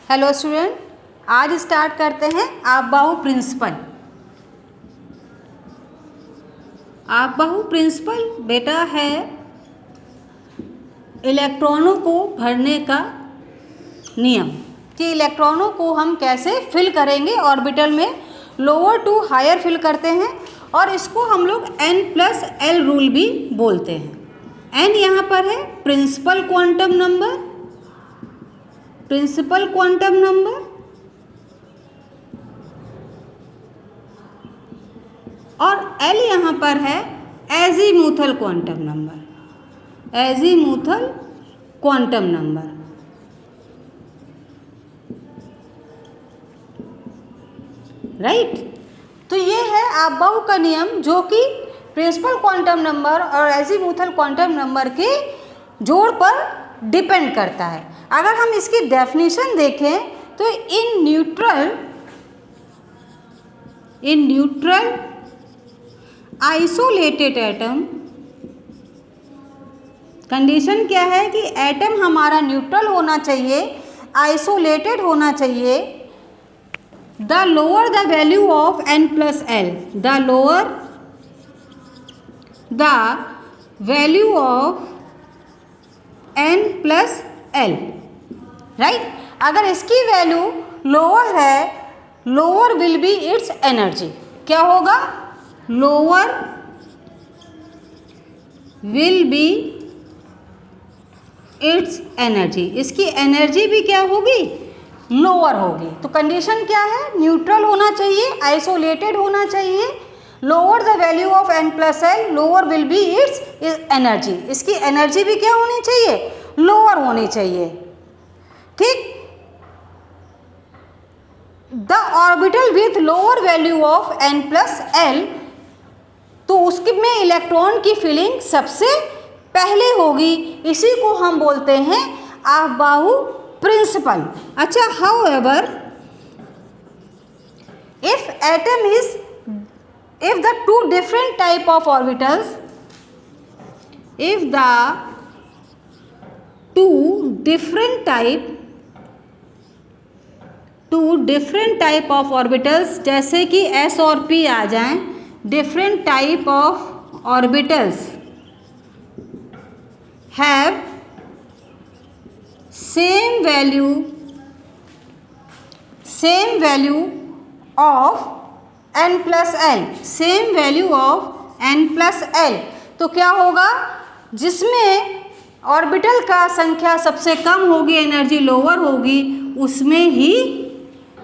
Hello student, आज start करते हैं आपबाहु प्रिंसिपल। आपबाहु प्रिंसिपल बेटा है इलेक्ट्रॉनों को भरने का नियम कि इलेक्ट्रॉनों को हम कैसे फिल करेंगे ऑर्बिटल में, लोअर टू हायर फिल करते हैं और इसको हम लोग n+l रूल भी बोलते हैं। n यहाँ पर है principal quantum number, principal quantum number और l यहाँ पर है azimuthal quantum number, azimuthal quantum number. Right, तो ये है आपबाहु का नियम जो कि प्रिंसिपल क्वांटम नंबर और एजीमुथल क्वांटम नंबर के जोड़ पर डिपेंड करता है। अगर हम इसकी डेफिनेशन देखें तो in neutral isolated atom, condition क्या है कि एटम हमारा न्यूट्रल होना चाहिए, आइसोलेटेड होना चाहिए। The lower the value of n+l, the lower the value of n+l, right. अगर इसकी वैल्यू लोअर है, lower will be it's energy. क्या होगा? Lower will be it's energy, इसकी एनर्जी भी क्या होगी? लोअर होगी। तो कंडीशन क्या है? न्यूट्रल होना चाहिए, आइसोलेटेड होना चाहिए, lower the value of n+l, lower will be it's energy, इसकी एनर्जी भी क्या होनी चाहिए? लोअर होनी चाहिए। ठीक, the orbital with lower value of n+l, तो उसके में इलेक्ट्रॉन की फिलिंग सबसे पहले होगी, इसी को हम बोलते हैं आपबाहु प्रिंसिपल। अच्छा, however if atom is, if the two different type of orbitals, if the two different type of orbitals, जैसे कि s और p आ जाएं, different type of orbitals have same value of n+l, same value of n+l, तो क्या होगा? जिसमें orbital का संख्या सबसे कम होगी, एनर्जी लोअर होगी, उसमें ही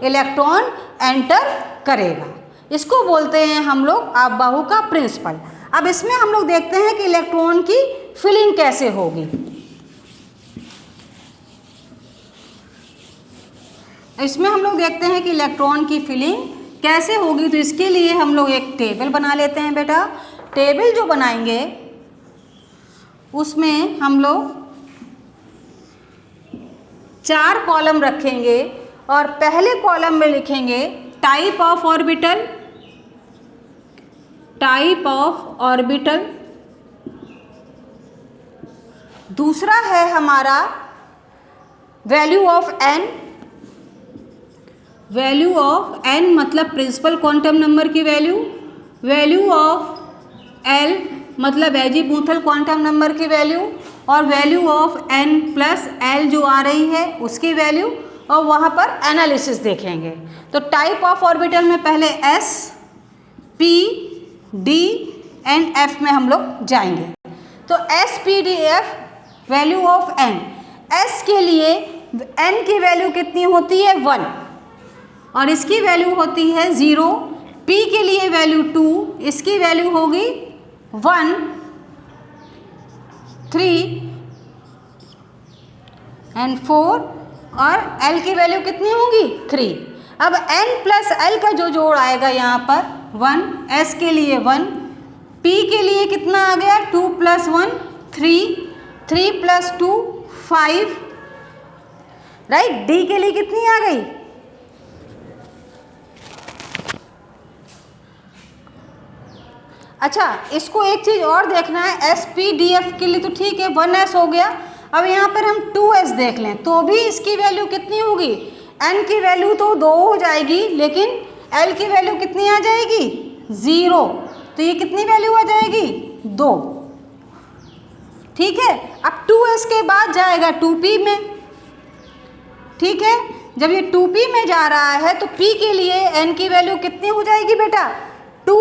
इलेक्ट्रॉन एंटर करेगा। इसको बोलते हैं हम लोग आपबाहु का प्रिंसिपल। अब इसमें हम लोग देखते हैं कि इलेक्ट्रॉन की फिलिंग कैसे होगी। इसमें हम लोग देखते हैं कि इलेक्ट्रॉन की फिलिंग कैसे होगी। तो इसके लिए हम लोग एक टेबल बना लेते हैं बेटा। टेबल जो बनाएंगे उसमें हम लोग 4 कॉलम रखेंगे और पहले कॉलम में लिखेंगे type of orbital, type of orbital. दूसरा है हमारा value of n, value of n मतलब प्रिंसिपल क्वांटम नंबर की वैल्यू, वैल्यू ऑफ l मतलब एजीमुथल क्वांटम नंबर की वैल्यू, और वैल्यू ऑफ n+l जो आ रही है उसकी वैल्यू, और वहाँ पर एनालिसिस देखेंगे। तो टाइप ऑफ ऑर्बिटल में पहले s, p, d and f में हम लोग जाएंगे। तो s, p, d, f value of n, s के लिए n की वैल्यू कितनी होती है? 1 और इसकी वैल्यू होती है 0। p के लिए वैल्यू 2, इसकी वैल्यू होगी 1, 3 एंड 4 और l की वैल्यू कितनी होगी? 3। अब n+l का जो जोड़ आएगा यहाँ पर 1, s के लिए 1, p के लिए कितना आ गया? 2 + 1 3, 3 + 2 5, राइट। d के लिए कितनी आ गई? अच्छा, इसको एक चीज़ और देखना है, s, p, d, f के लिए तो ठीक है 1s हो गया। अब यहाँ पर हम 2s देख लें तो भी इसकी वैल्यू कितनी होगी? n की वैल्यू तो 2 हो जाएगी, लेकिन l की वैल्यू कितनी आ जाएगी? 0। तो ये कितनी वैल्यू आ जाएगी? 2। ठीक है। अब 2s के बाद जाएगा 2p में। ठीक है, जब ये 2p में जा रहा है तो p के लिए n की वैल्यू कितनी हो जाएगी बेटा? 2।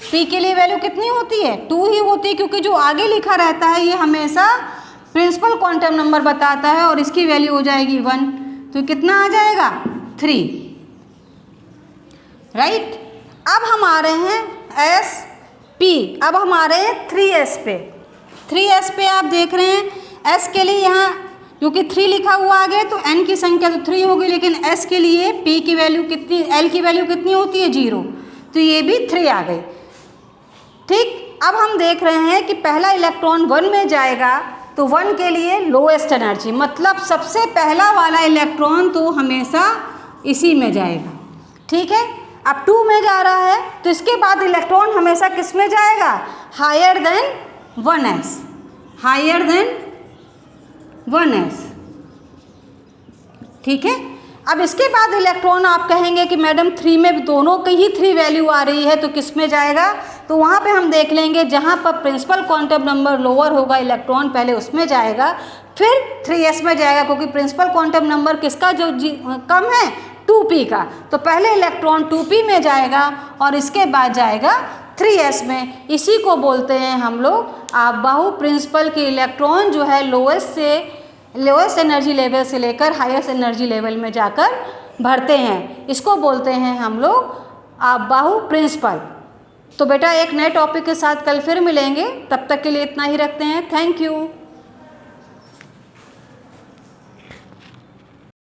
p के लिए वैल्यू कितनी होती है? 2 ही होती है, क्योंकि जो आगे लिखा रहता है ये हमेशा प्रिंसिपल क्वांटम नंबर बताता है और इसकी वैल्यू हो जाएगी 1। तो कितना आ जाएगा? 3। राइट। अब हम आ रहे हैं एस पी। अब हम आ रहे हैं 3s पे। 3s पे आप देख रहे हैं s के लिए यहाँ क्योंकि 3 लिखा हुआ आ गया तो n की संख्या तो 3 होगी, लेकिन s के लिए p की वैल्यू कितनी, l की वैल्यू कितनी होती है? 0। तो ये भी 3 आ गई। ठीक। अब हम देख रहे हैं कि पहला इलेक्ट्रॉन 1 में जाएगा तो 1 के लिए लोएस्ट एनर्जी, मतलब सबसे पहला वाला इलेक्ट्रॉन तो हमेशा इसी में जाएगा। ठीक है। अब 2 में जा रहा है तो इसके बाद इलेक्ट्रॉन हमेशा किस में जाएगा? Higher than 1s, higher than 1s। ठीक है। अब इसके बाद इलेक्ट्रॉन आप कहेंगे कि मैडम 3 में दोनों की ही 3 वैल्यू आ रही है तो किस में जाएगा? तो वहाँ पे हम देख लेंगे जहाँ पर प्रिंसिपल क्वांटम नंबर लोअर होगा इलेक्ट्रॉन पहले उसमें जाएगा, फिर 3s में जाएगा, क्योंकि प्रिंसिपल क्वांटम नंबर किसका जो कम है? 2p का। तो पहले इलेक्ट्रॉन 2p में जाएगा और इसके बाद जाएगा 3s में। इसी को बोलते हैं हम लोग आबाहु प्रिंसिपल के इलेक्ट्रॉन जो है लोएस्ट एनर्जी लेवल से लेकर हाईएस्ट एनर्जी लेवल में जाकर भरते हैं। इसको बोलते हैं हम लोग आबाहु प्रिंसिपल। तो बेटा एक नए टॉपिक के साथ कल फिर मिलेंगे, तब तक के लिए इतना ही रखते हैं। Thank you.